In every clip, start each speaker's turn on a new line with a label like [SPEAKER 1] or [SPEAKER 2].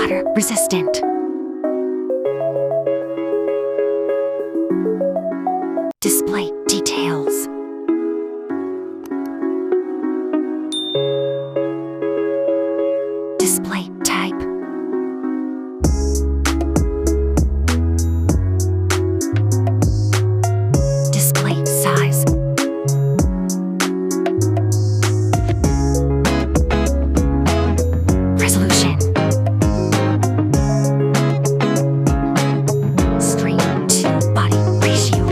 [SPEAKER 1] water resistant. Display details. Display type. Display size. Resolution. Screen to body ratio.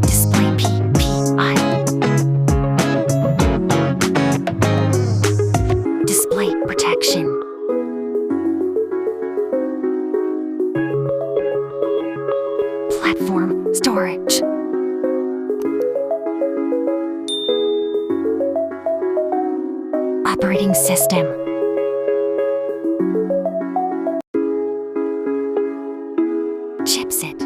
[SPEAKER 1] Display PPI. Display protection. Platform storage. Operating system. Chipset.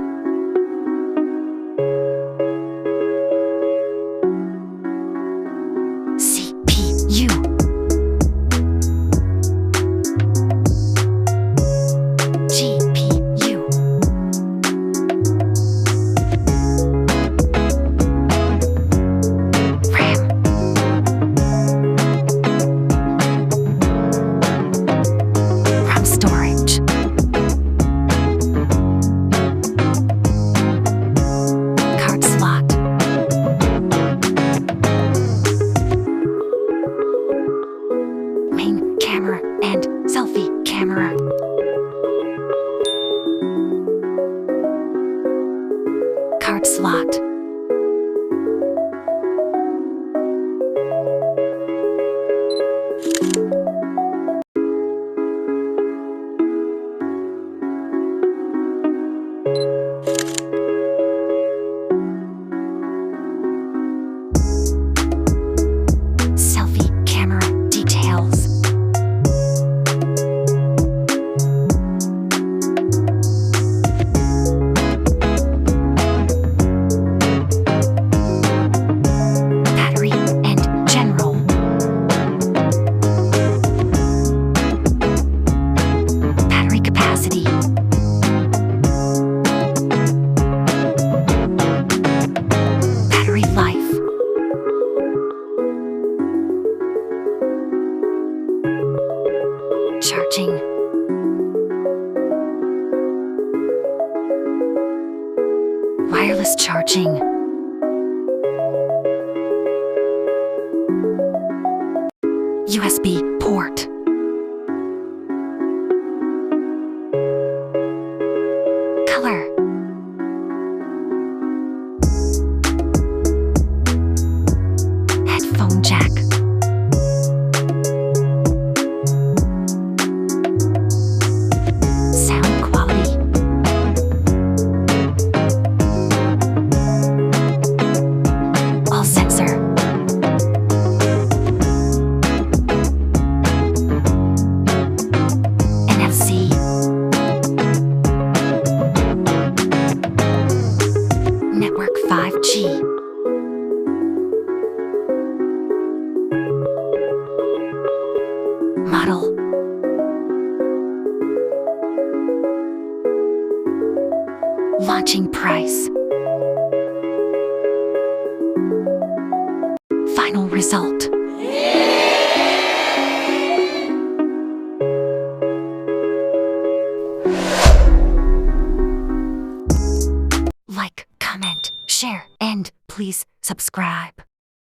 [SPEAKER 1] CPU. GPU. RAM. RAM storage. Card slot. Main camera and selfie camera. Card slot. Selfie camera details. Battery and general. Battery capacity. Battery life. Charging. Wireless charging. USB port. Color. Headphone jack. Sound quality. All sensor. NFC. Network 5G. Model. Launching price. Final result. Like, comment, share, and please subscribe.